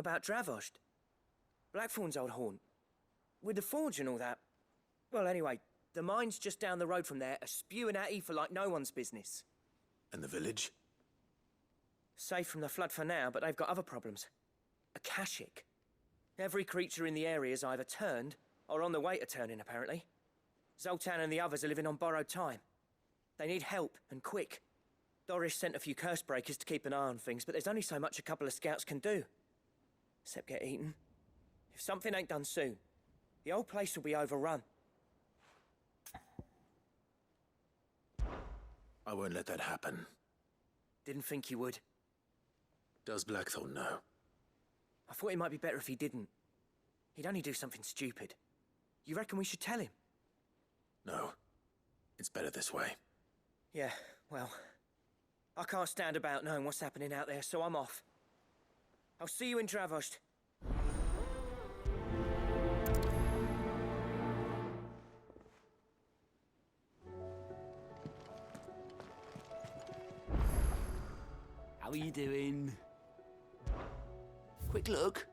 about Dravost. Blackthorn's old haunt. With the forge and all that. Well, anyway, the mines just down the road from there are spewing out ether like no one's business. And the village? Safe from the flood for now, but they've got other problems. Akashic. Every creature in the area is either turned or on the way to turning, apparently. Zoltan and the others are living on borrowed time. They need help, and quick. Doris sent a few curse breakers to keep an eye on things, but there's only so much a couple of scouts can do. Except get eaten. If something ain't done soon, the whole place will be overrun. I won't let that happen. Didn't think you would. Does Blackthorn know? I thought it might be better if he didn't. He'd only do something stupid. You reckon we should tell him? No. It's better this way. Yeah, well... I can't stand about knowing what's happening out there, so I'm off. I'll see you in Dravost. How are you doing? Quick look.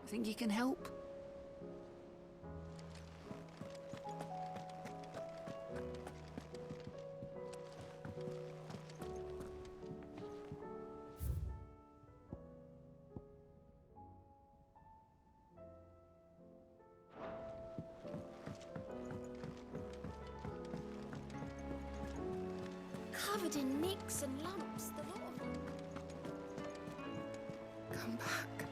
Think you can help? Covered in nicks and lumps, the lot of them. Come back.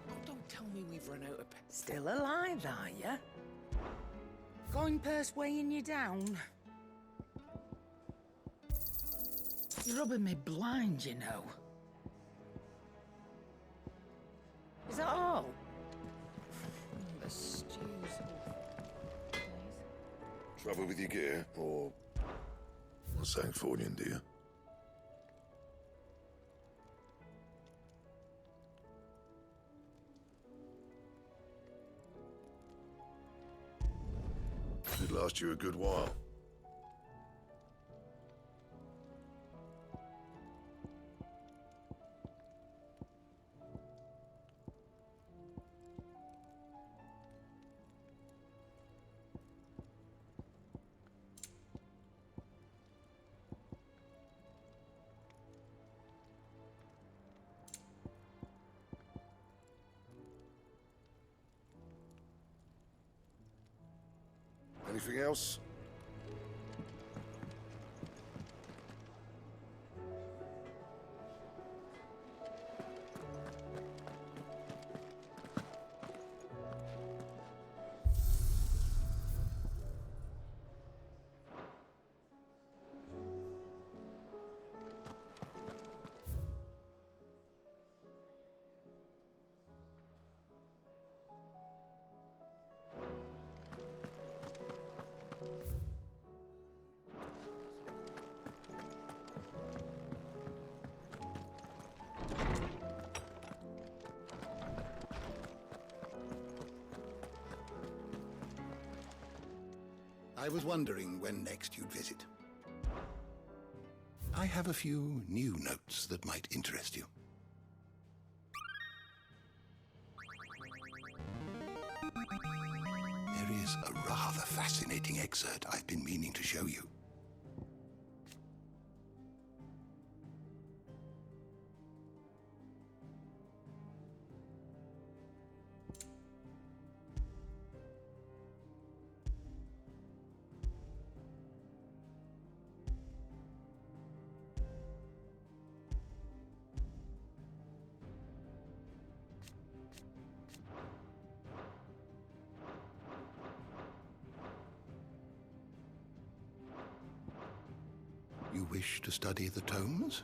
Oh, don't tell me we've run out of... Still alive, are ya? Coin purse weighing you down? You're rubbing me blind, you know. Is that all? The stews. Trouble with your gear, or Sangfornian, do you? It'd last you a good while. Anything else? I was wondering when next you'd visit. I have a few new notes that might interest you. There is a rather fascinating excerpt I've been meaning to show you. You wish to study the tomes?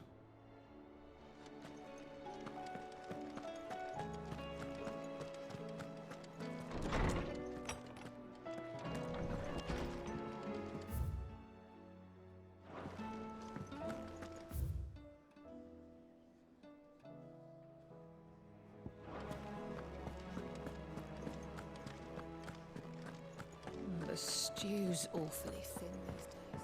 The stew's awfully thin these days.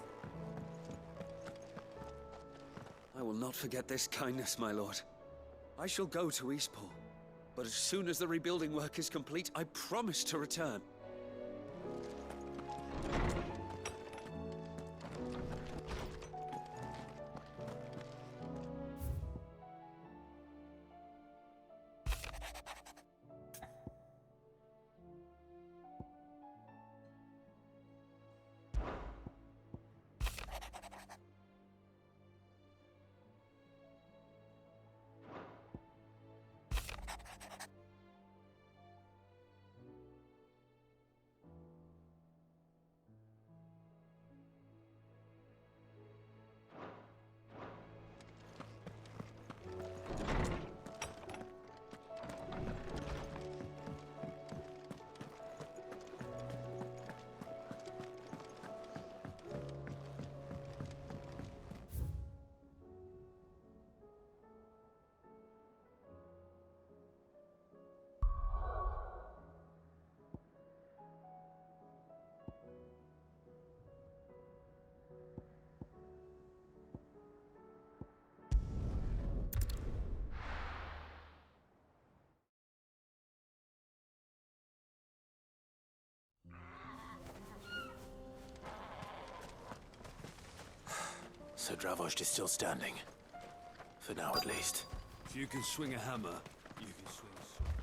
I will not forget this kindness, my lord. I shall go to Eastport, but as soon as the rebuilding work is complete, I promise to return. So Dravost is still standing. For now, at least. If you can swing a hammer, you can swing a sword.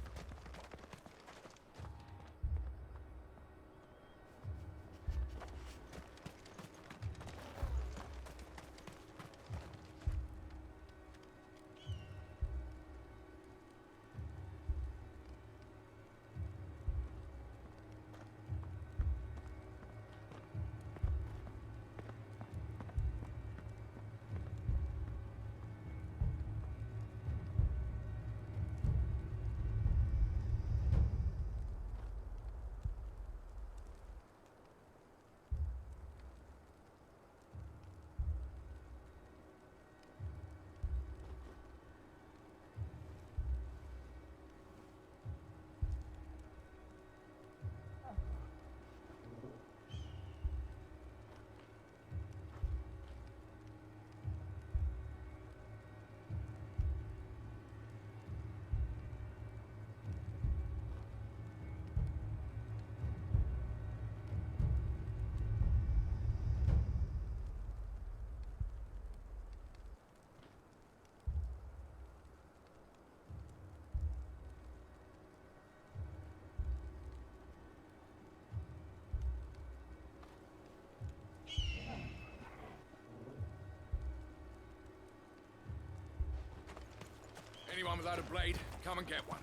Anyone without a blade, come and get one.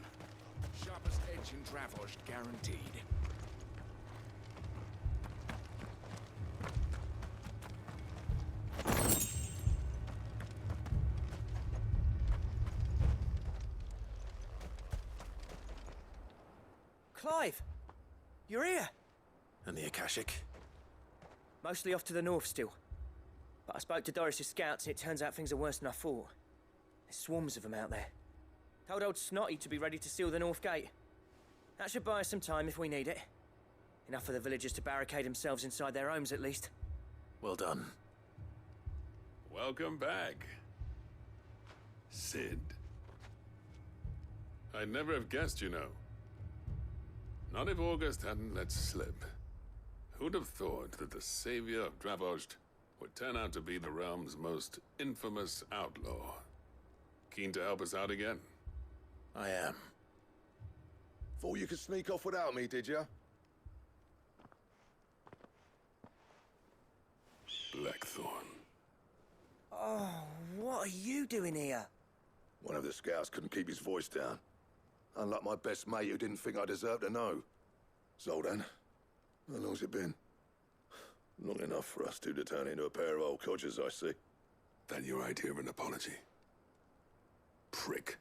Sharpest edge in Dravost, guaranteed. Clive! You're here! And the Akashic? Mostly off to the north still. But I spoke to Doris's scouts and it turns out things are worse than I thought. There's swarms of them out there. Told old Snotty to be ready to seal the north gate. That should buy us some time if we need it. Enough for the villagers to barricade themselves inside their homes at least. Well done. Welcome back, Sid. I'd never have guessed, you know. Not if August hadn't let slip. Who'd have thought that the savior of Dravost would turn out to be the realm's most infamous outlaw? Keen to help us out again? I am. Thought you could sneak off without me, did you? Blackthorn. Oh, what are you doing here? One of the scouts couldn't keep his voice down. Unlike my best mate who didn't think I deserved to know. Zoltan, how long's it been? Long enough for us two to turn into a pair of old codgers, I see. That your idea of an apology? Prick.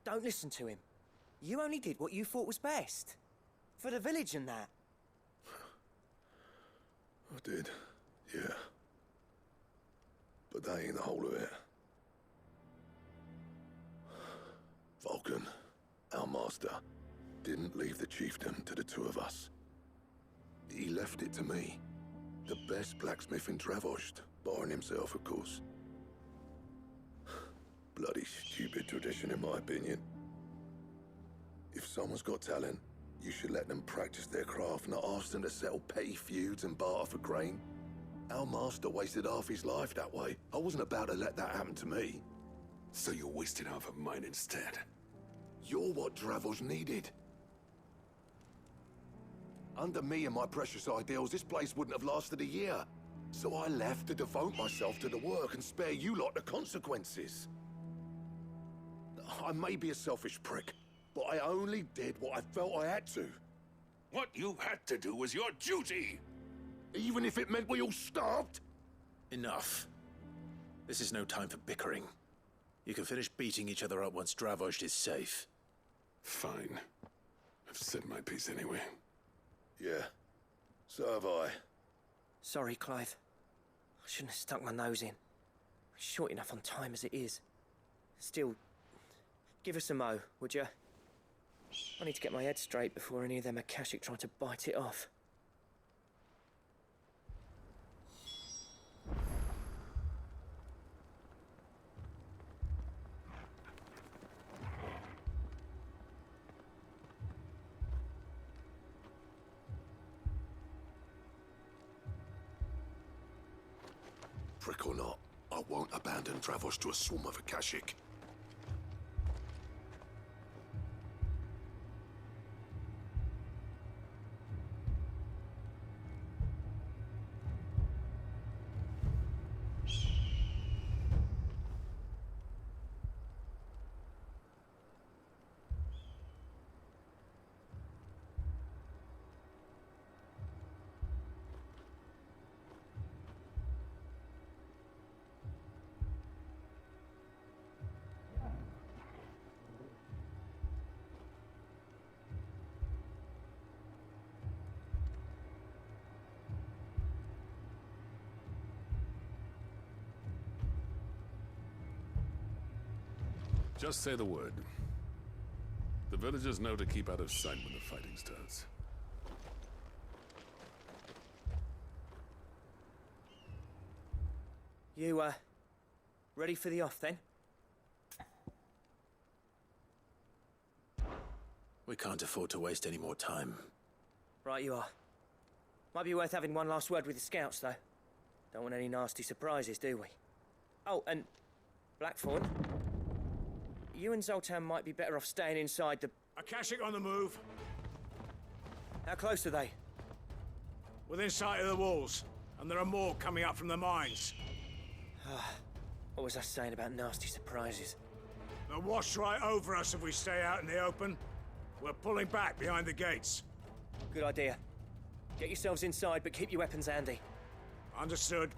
Don't listen to him. You only did what you thought was best. For the village and that. I did, yeah. But that ain't the whole of it. Vulcan, our master, didn't leave the chiefdom to the two of us. he left it to me. The best blacksmith in Dravost, barring himself, of course. Bloody stupid tradition, in my opinion. If someone's got talent, you should let them practice their craft, not ask them to settle petty feuds and barter for grain. Our master wasted half his life that way. I wasn't about to let that happen to me. So you wasted half of mine instead. You're what Dravost needed. Under me and my precious ideals, this place wouldn't have lasted a year. So I left to devote myself to the work and spare you lot the consequences. I may be a selfish prick, but I only did what I felt I had to. What you had to do was your duty! Even if it meant we all starved? Enough. This is no time for bickering. You can finish beating each other up once Dravost is safe. Fine. I've said my piece anyway. Yeah, so have I. Sorry, Clive. I shouldn't have stuck my nose in. Short enough on time as it is. Still, give us a mo, would you? I need to get my head straight before any of them Akashic try to bite it off. Prick or not, I won't abandon Dravost to a swarm of Akashic. Just say the word. The villagers know to keep out of sight when the fighting starts. You, ready for the off, then? We can't afford to waste any more time. Right you are. Might be worth having one last word with the scouts, though. Don't want any nasty surprises, do we? Oh, and Blackthorn, you and Zoltan might be better off staying inside the... Akashic on the move. How close are they? Within sight of the walls. And there are more coming up from the mines. What was I saying about nasty surprises? They'll wash right over us if we stay out in the open. We're pulling back behind the gates. Good idea. Get yourselves inside, but keep your weapons handy. Understood.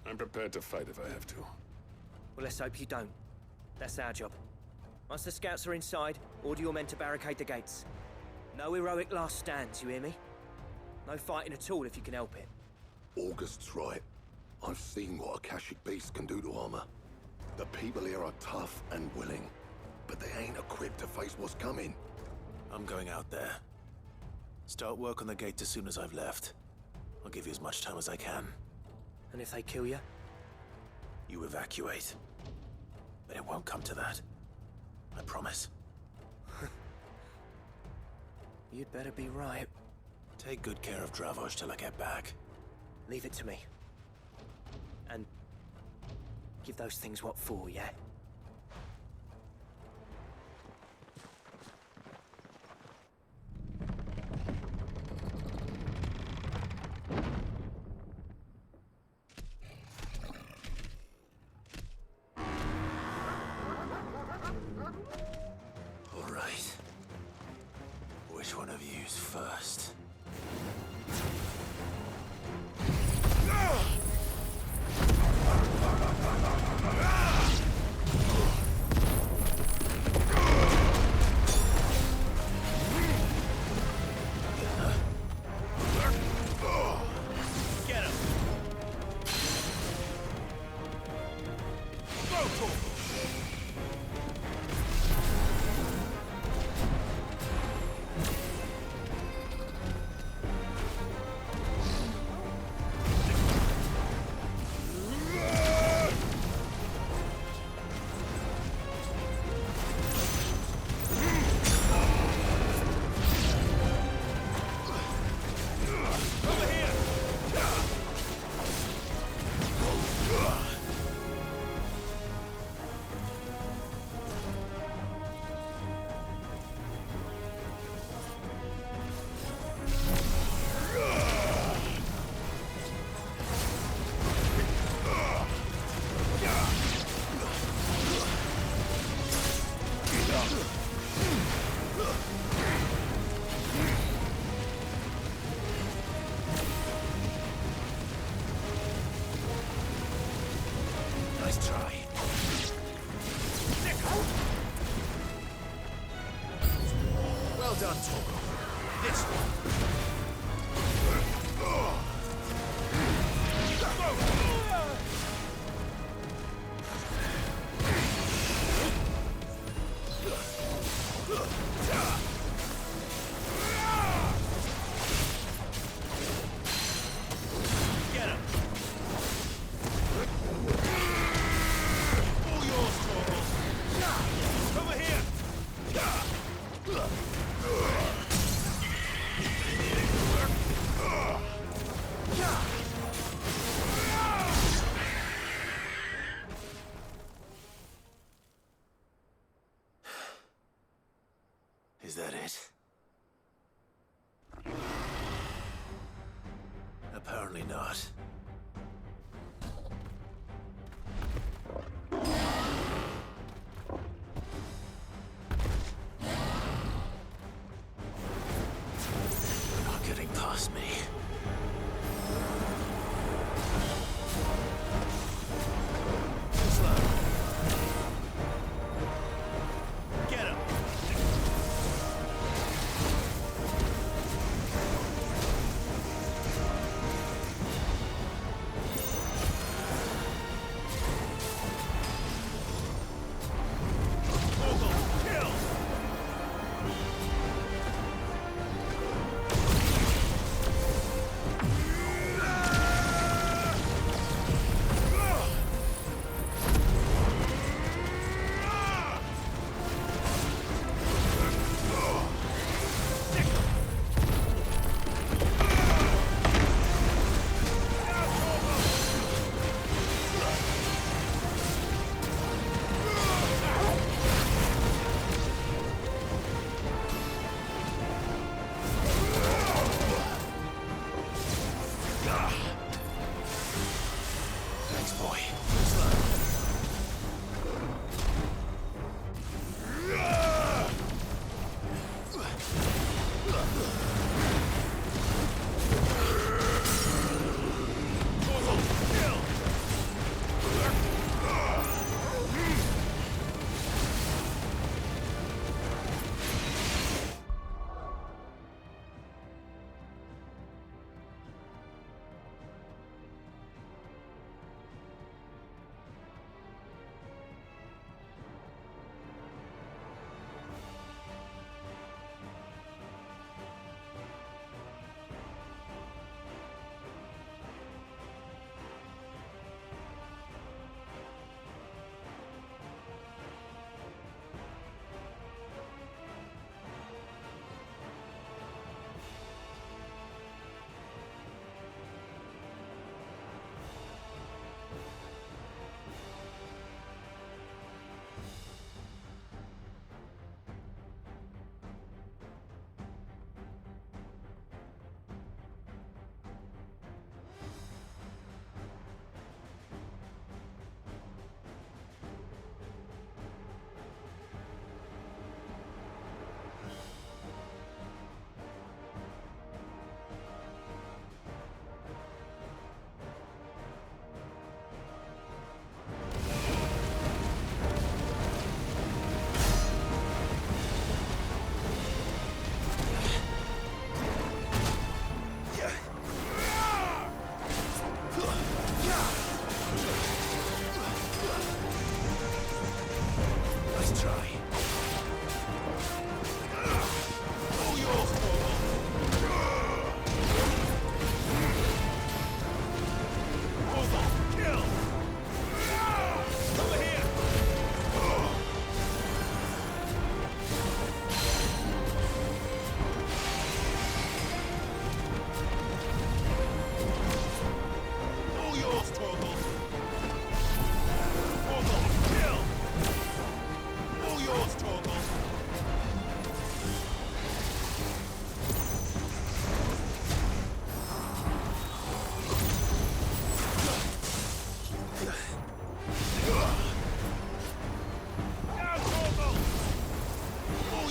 I'm prepared to fight if I have to. Well, let's hope you don't. That's our job. Once the scouts are inside, order your men to barricade the gates. No heroic last stands, you hear me? No fighting at all if you can help it. August's right. I've seen what Akashic beasts can do to armor. The people here are tough and willing, but they ain't equipped to face what's coming. I'm going out there. Start work on the gate as soon as I've left. I'll give you as much time as I can. And if they kill you? You evacuate. But it won't come to that. I promise. You'd better be right. Take good care of Dravost till I get back. Leave it to me. And give those things what for, yeah? All right. Which one of you's first? Nice try. Well done, Torgal. This one. Get him! All yours, Torgal. Over here! Is that it? Apparently not. They're not getting past me. Slow. Get him! Thanks, boy.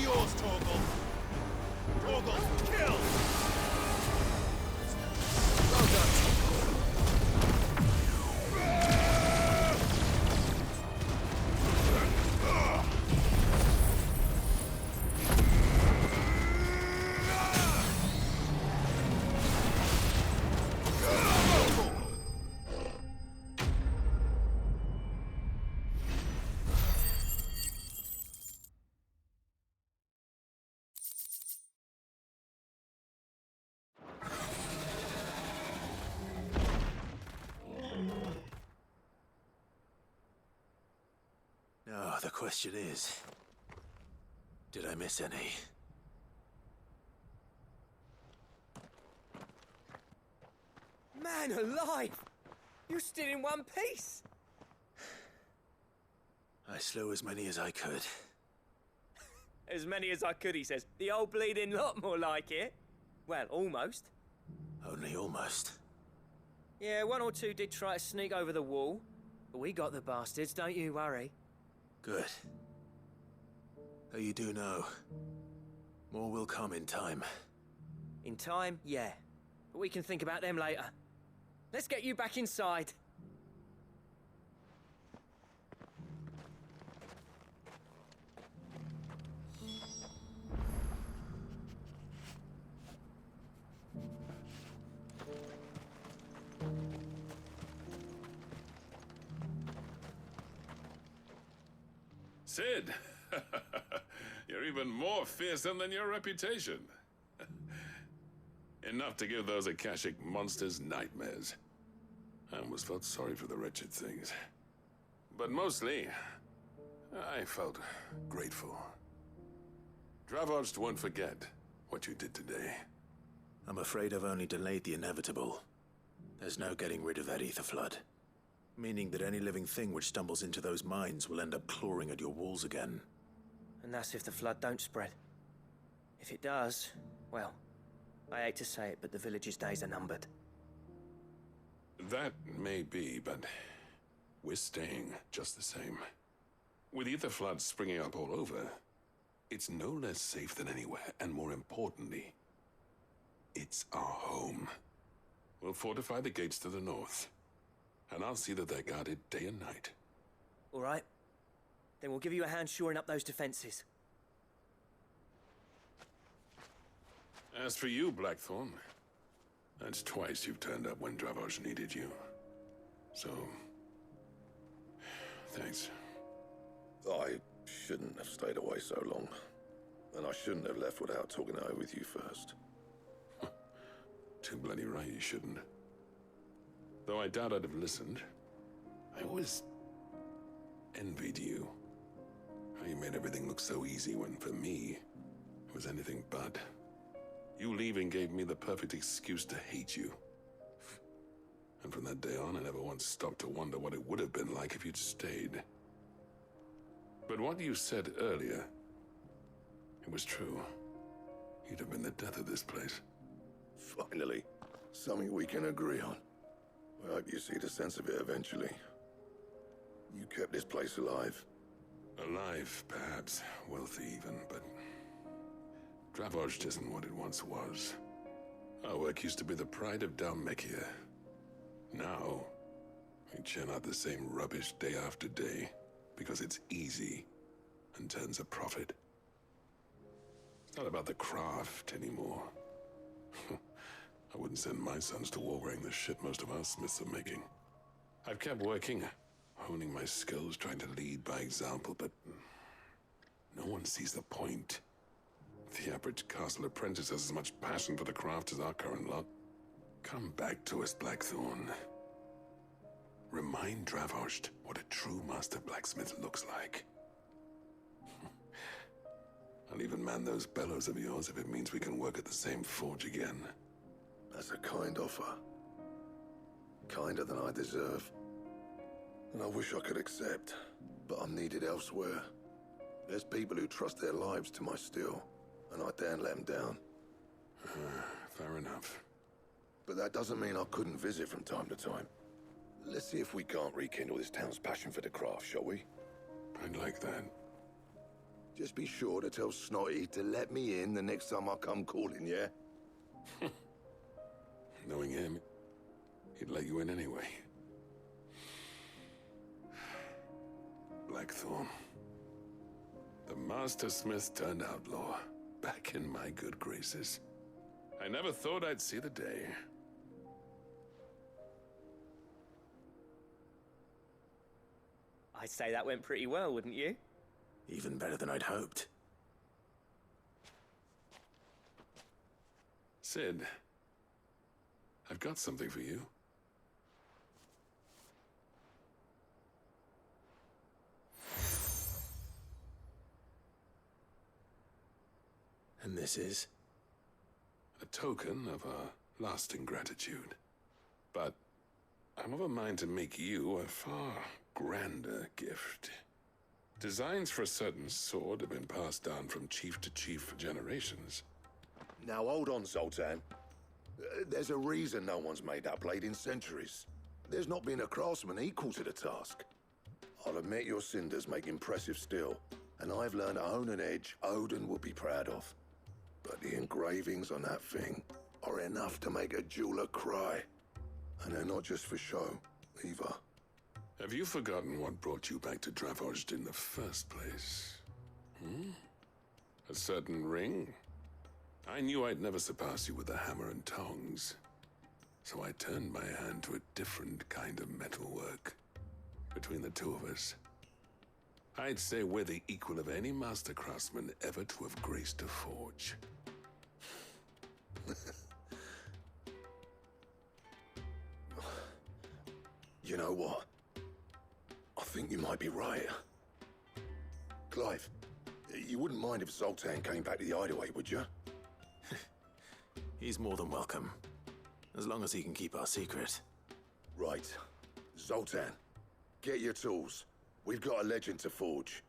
yours, Torgal! Torgal, kill! Well done. Now, the question is, did I miss any? Man alive! You're still in one piece! I slew as many as I could. As many as I could, he says. The old bleeding lot, more like it. Well, almost. Only almost. Yeah, one or two did try to sneak over the wall. But we got the bastards, don't you worry. Good. Though you do know, more will come in time. In time, yeah. But we can think about them later. Let's get you back inside. Sid! You're even more fearsome than your reputation. Enough to give those Akashic monsters nightmares. I almost felt sorry for the wretched things. But mostly, I felt grateful. Dravojst won't forget what you did today. I'm afraid I've only delayed the inevitable. There's no getting rid of that ether flood. Meaning that any living thing which stumbles into those mines will end up clawing at your walls again. And that's if the flood don't spread. If it does, well, I hate to say it, but the village's days are numbered. That may be, but we're staying just the same. With ether floods springing up all over, it's no less safe than anywhere, and more importantly, it's our home. We'll fortify the gates to the north, and I'll see that they're guarded day and night. All right. Then we'll give you a hand shoring up those defenses. As for you, Blackthorn, that's twice you've turned up when Dravoj needed you. So, thanks. I shouldn't have stayed away so long. And I shouldn't have left without talking it over with you first. Too bloody right you shouldn't. Though I doubt I'd have listened. I always envied you. How you made everything look so easy when, for me, it was anything but. You leaving gave me the perfect excuse to hate you. And from that day on, I never once stopped to wonder what it would have been like if you'd stayed. But what you said earlier, it was true. You'd have been the death of this place. Finally, something we can agree on. I hope you see the sense of it eventually. You kept this place alive. Alive, perhaps. Wealthy even, but Dravoj isn't what it once was. Our work used to be the pride of Dalmekia. Now, we churn out the same rubbish day after day because it's easy and turns a profit. It's not about the craft anymore. I wouldn't send my sons to war wearing the shit most of our smiths are making. I've kept working, honing my skills, trying to lead by example, but no one sees the point. The average castle apprentice has as much passion for the craft as our current lot. Come back to us, Blackthorn. Remind Dravoj what a true master blacksmith looks like. I'll even man those bellows of yours if it means we can work at the same forge again. That's a kind offer. Kinder than I deserve. And I wish I could accept, but I'm needed elsewhere. There's people who trust their lives to my steel, and I daren't let them down. Fair enough. But that doesn't mean I couldn't visit from time to time. Let's see if we can't rekindle this town's passion for the craft, shall we? I'd like that. Just be sure to tell Snotty to let me in the next time I come calling, yeah? Knowing him, he'd let you in anyway. Blackthorn. The Master Smith turned outlaw, back in my good graces. I never thought I'd see the day. I'd say that went pretty well, wouldn't you? Even better than I'd hoped. Sid, I've got something for you. And this is? A token of our lasting gratitude. But I'm of a mind to make you a far grander gift. Designs for a certain sword have been passed down from chief to chief for generations. Now hold on, Zoltan. There's a reason no one's made that blade in centuries. There's not been a craftsman equal to the task. I'll admit your cinders make impressive steel, and I've learned to own an edge Odin will be proud of. But the engravings on that thing are enough to make a jeweler cry. And they're not just for show, either. Have you forgotten what brought you back to Dravozd in the first place? A certain ring? I knew I'd never surpass you with a hammer and tongs. So I turned my hand to a different kind of metalwork. Between the two of us, I'd say we're the equal of any master craftsman ever to have graced a forge. You know what? I think you might be right. Clive, you wouldn't mind if Zoltan came back to the hideaway, would you? He's more than welcome. As long as he can keep our secret. Right. Zoltan, get your tools. We've got a legend to forge.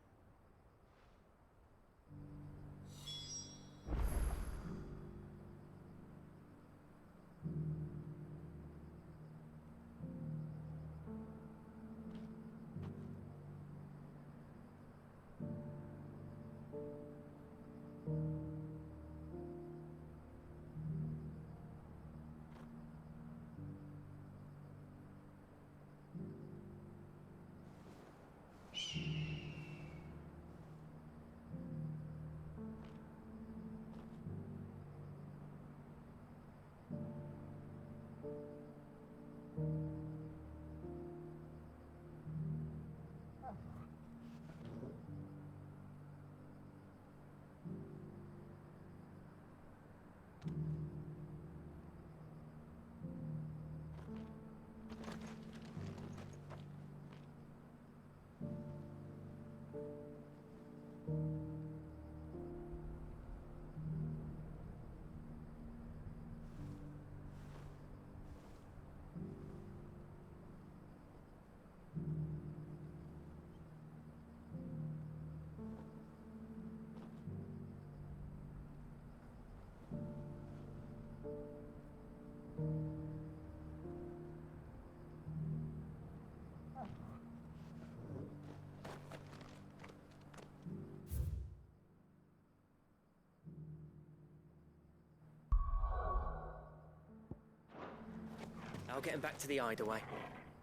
I'll get him back to the hideaway.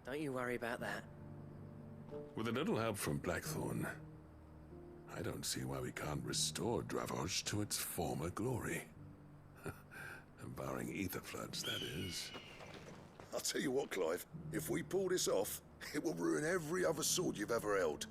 Don't you worry about that. With a little help from Blackthorn, I don't see why we can't restore Dravozd to its former glory. Barring ether floods, that is. I'll tell you what, Clive. If we pull this off, it will ruin every other sword you've ever held.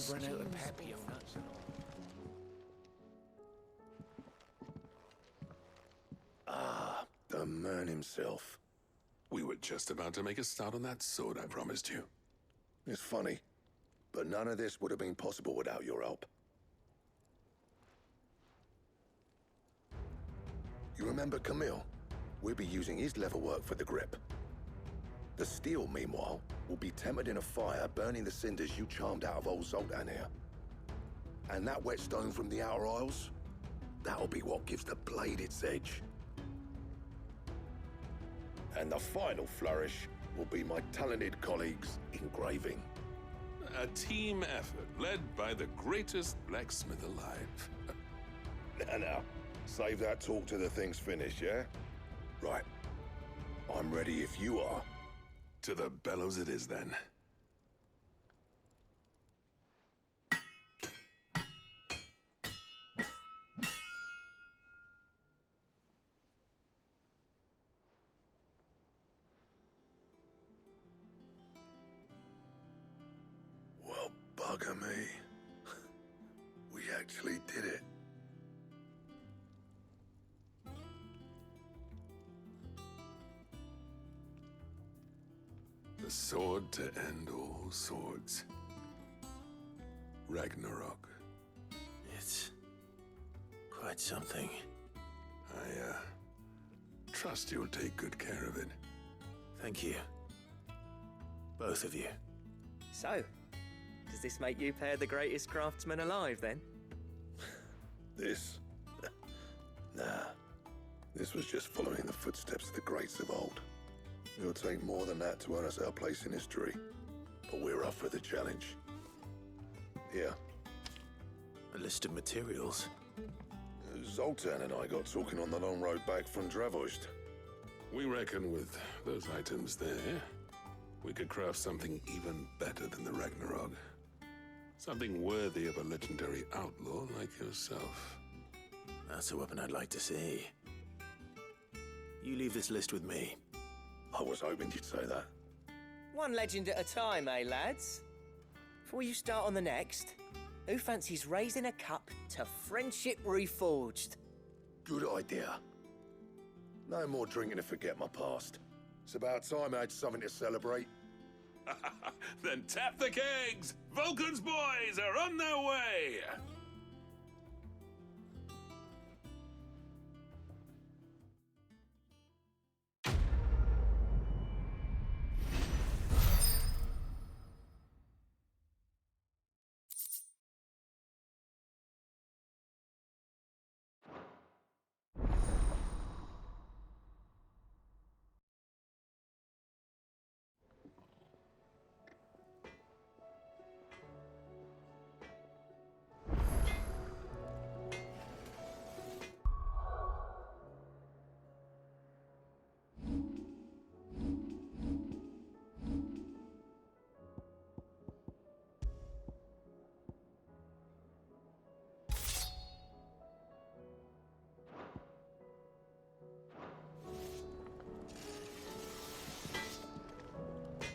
I've run out of pep, young nuts. Ah, the man himself. We were just about to make a start on that sword I promised you. It's funny, but none of this would have been possible without your help. You remember Camille? We'll be using his leather work for the grip. The steel, meanwhile, will be tempered in a fire, burning the cinders you charmed out of old Zoltan here. And that whetstone from the Outer Isles, that'll be what gives the blade its edge. And the final flourish will be my talented colleagues' engraving. A team effort led by the greatest blacksmith alive. Now, save that talk till the thing's finished, yeah? Right. I'm ready if you are. To the bellows it is, then. Well, bugger me. We actually did it. The sword to end all swords. Ragnarok. It's quite something. I, trust you'll take good care of it. Thank you. Both of you. So, does this make you pair the greatest craftsman alive, then? This? Nah. This was just following the footsteps of the greats of old. It'll take more than that to earn us our place in history. But we're up for the challenge. Here. A list of materials. Zoltan and I got talking on the long road back from Dravost. We reckon with those items there, we could craft something even better than the Ragnarok. Something worthy of a legendary outlaw like yourself. That's a weapon I'd like to see. You leave this list with me. I was hoping you'd say that. One legend at a time, eh, lads? Before you start on the next, who fancies raising a cup to friendship reforged? Good idea. No more drinking to forget my past. It's about time I had something to celebrate. Then tap the kegs! Vulcan's boys are on their way!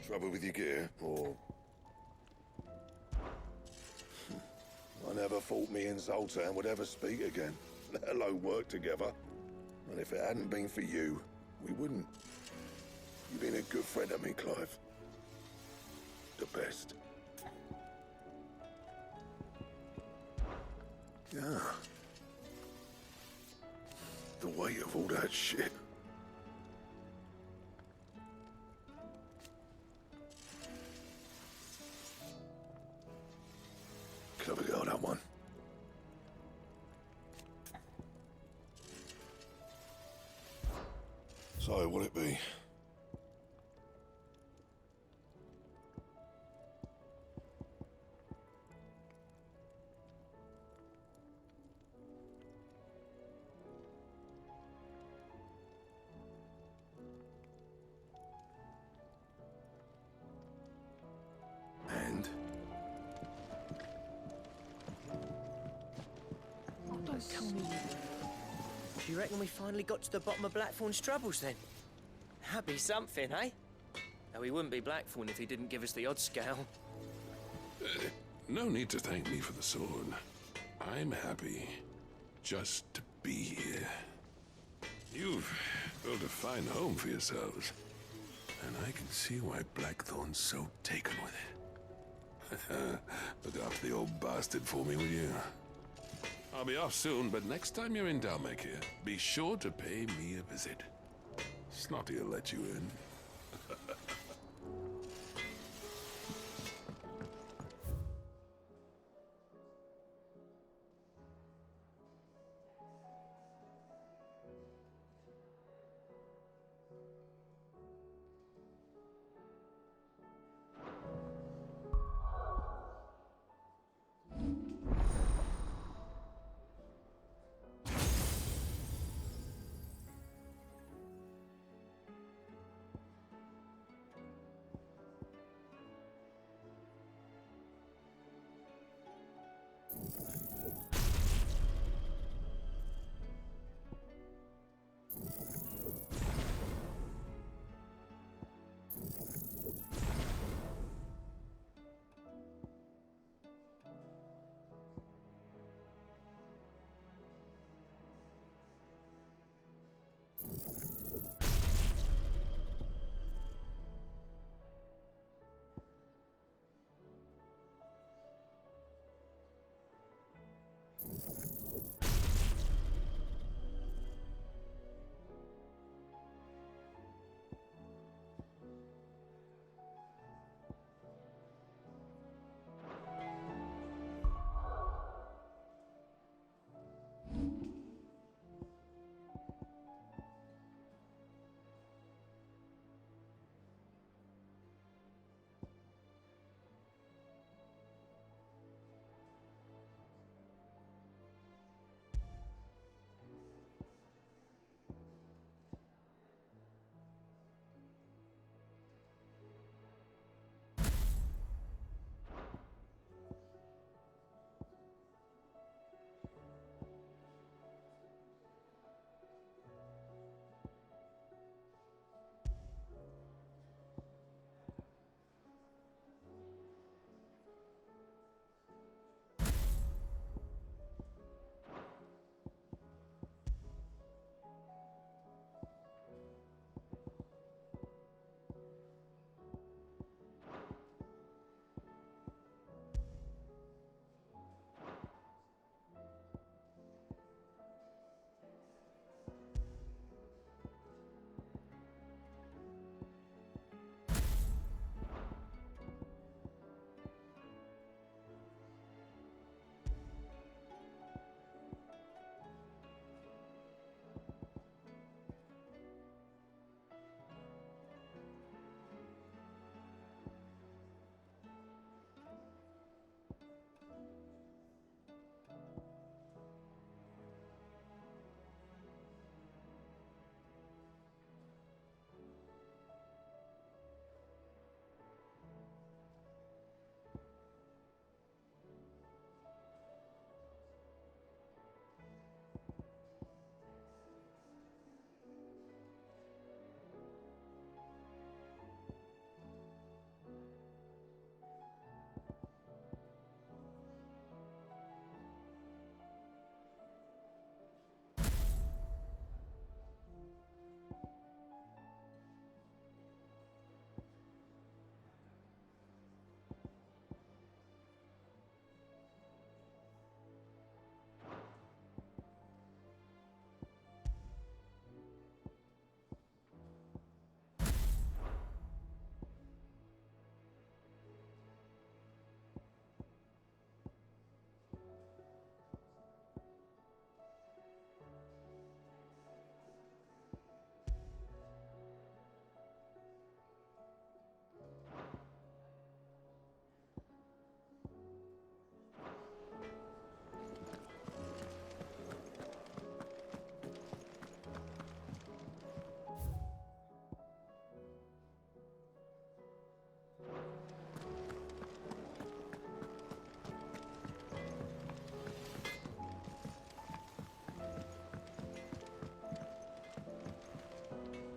Trouble with your gear, or... I never thought me and Zoltan would ever speak again, let alone work together. And if it hadn't been for you, we wouldn't. You've been a good friend of me, Clive. The best. Yeah. The weight of all that shit. Clever girl, that one. So, what'll it be? And? Don't tell me. Do you reckon we finally got to the bottom of Blackthorn's troubles, then? That'd be something, eh? Though he wouldn't be Blackthorn if he didn't give us the odd scale. No need to thank me for the sword. I'm happy just to be here. You've built a fine home for yourselves, and I can see why Blackthorn's so taken with it. Look after the old bastard for me, will you? I'll be off soon, but next time you're in Dalmekir, be sure to pay me a visit. Snotty'll let you in.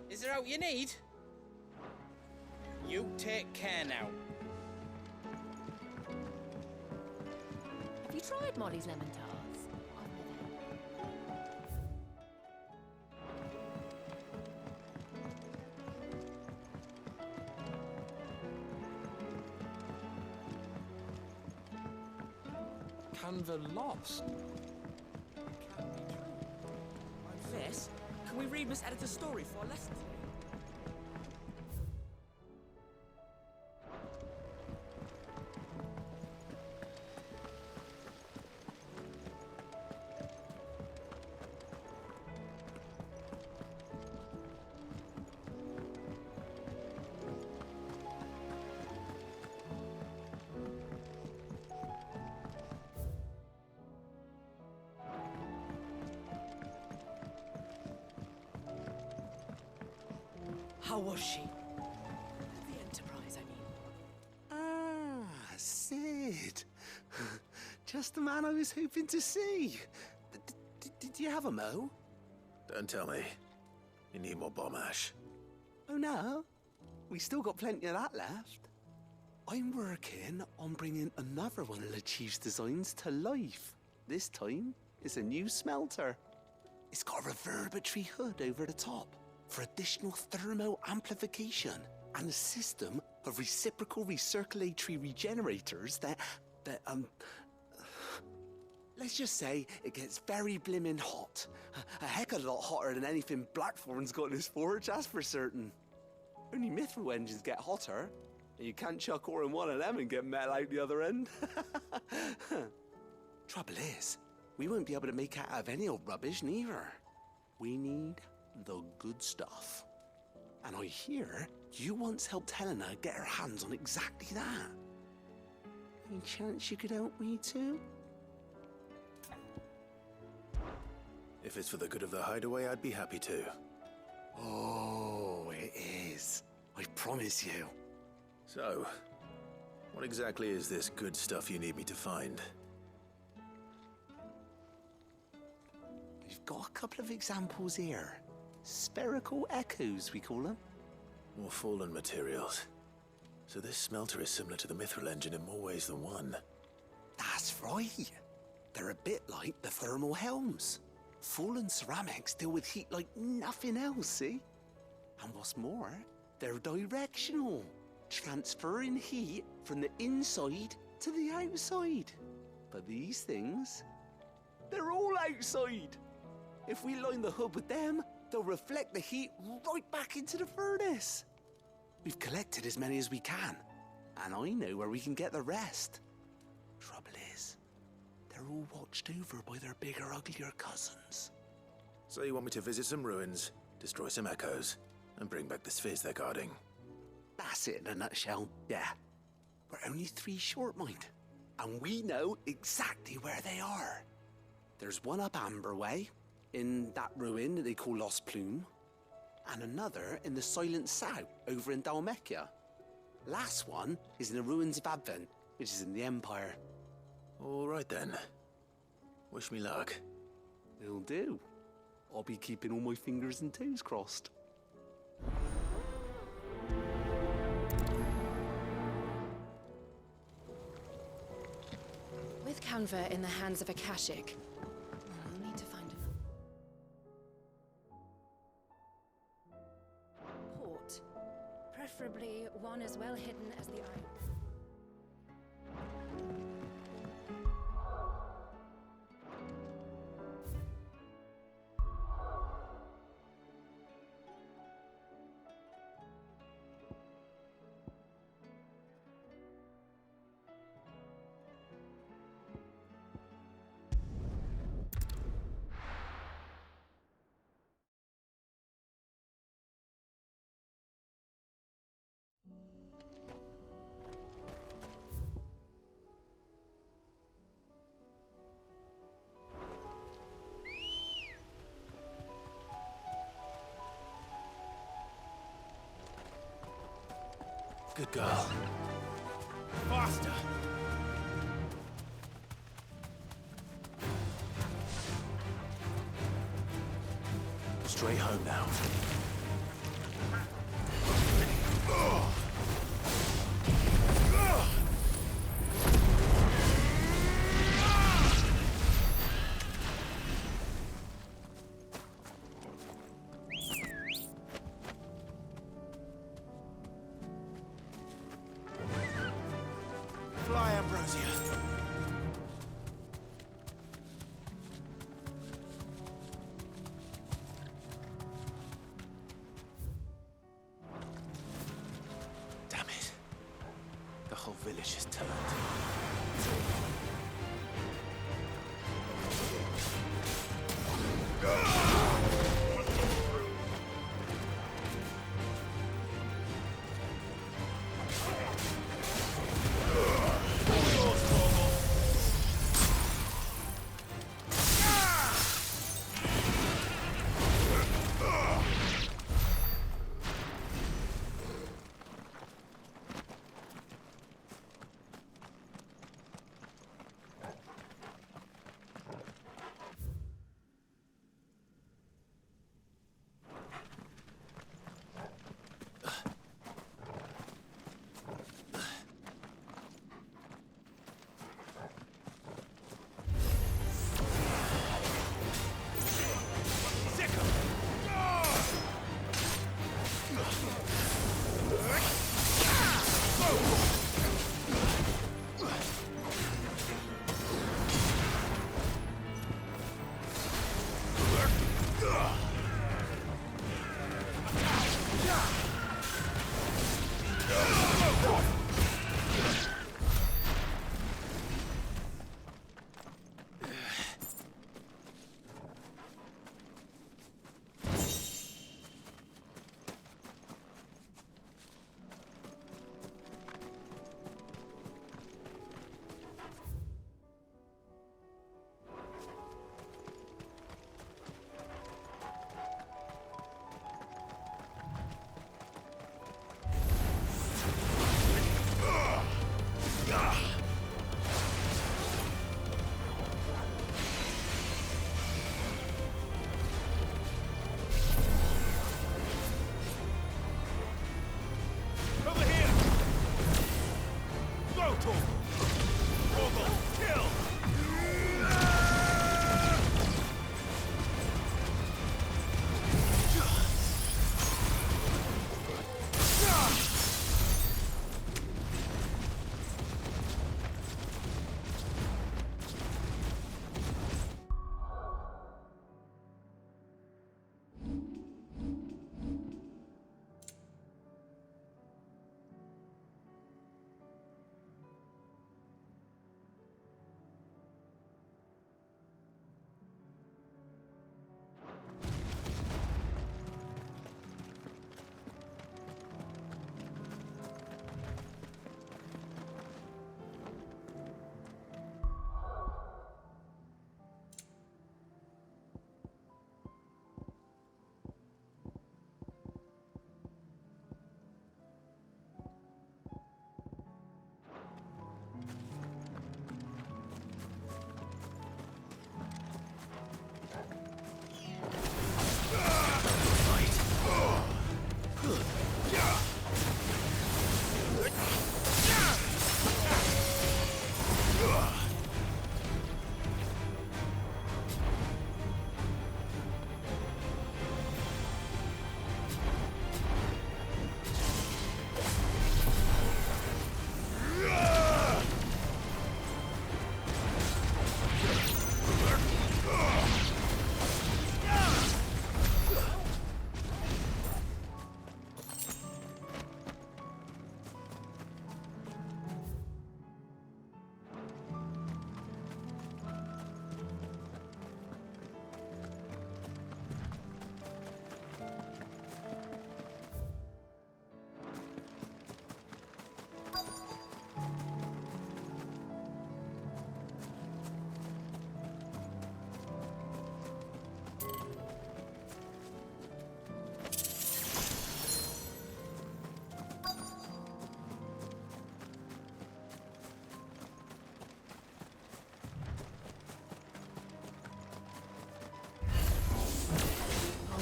Is there out you need? You take care now. tried Molly's lemon tarts? I've never had. Canva lost. Can't be true. I'm Fess. Can we read Miss Editor's story for our lesson today? How was she? The Enterprise, I mean. Ah, Sid. Just the man I was hoping to see. Did you have a mo? Don't tell me. You need more bomb ash. Oh, no. We still got plenty of that left. I'm working on bringing another one of the Chief's designs to life. This time, it's a new smelter. It's got a reverberatory hood over the top for additional thermo amplification and a system of reciprocal recirculatory regenerators that let's just say it gets very blimmin' hot. A heck of a lot hotter than anything Blackthorn's got in his forge, that's for certain. Only mithril engines get hotter, and you can't chuck ore in one of them and get metal out the other end. Trouble is, we won't be able to make it out of any old rubbish, neither. We need the good stuff. And I hear you once helped Helena get her hands on exactly that. Any chance you could help me too? If it's for the good of the hideaway, I'd be happy to. Oh, it is. I promise you. So, what exactly is this good stuff you need me to find? We've got a couple of examples here. Spherical echoes, we call them. More fallen materials. So this smelter is similar to the mithril engine in more ways than one. That's right. They're a bit like the thermal helms. Fallen ceramics deal with heat like nothing else, see? And what's more, they're directional, transferring heat from the inside to the outside. But these things, they're all outside. If we line the hood with them, they'll reflect the heat right back into the furnace. We've collected as many as we can, and I know where we can get the rest. Trouble is, they're all watched over by their bigger, uglier cousins. So you want me to visit some ruins, destroy some echoes, and bring back the spheres they're guarding? That's it in a nutshell, yeah. We're only 3 short, mind, and we know exactly where they are. There's one up Amber Way, in that ruin that they call Lost Plume, and another in the Silent South, over in Dalmekia. Last one is in the ruins of Advent, which is in the Empire. All right then. Wish me luck. It'll do. I'll be keeping all my fingers and toes crossed. With Canva in the hands of Akashic, I'll need to find another port. Preferably one as well hidden as the eye. Good girl. Faster! Straight home now. village is turned.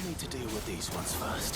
Need to deal with these ones first.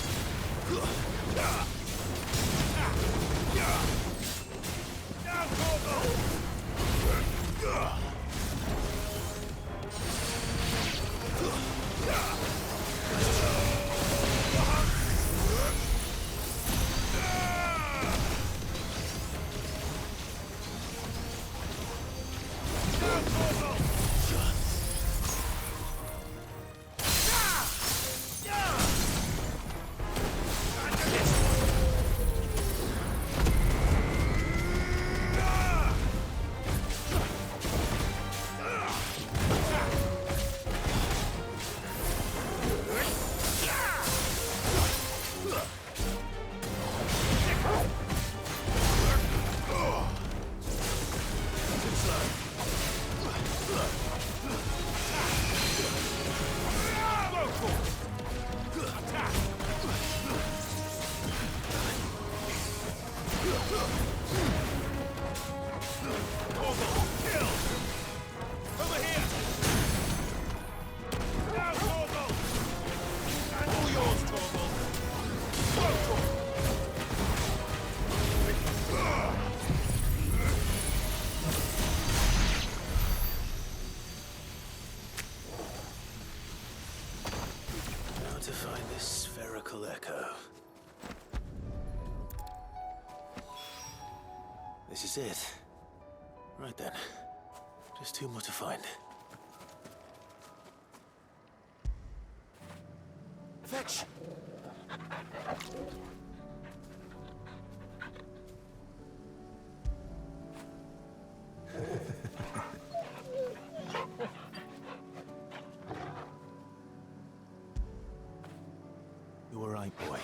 to find this spherical echo. This is it. Right then. Just two more to find. Fetch! You were right, boy.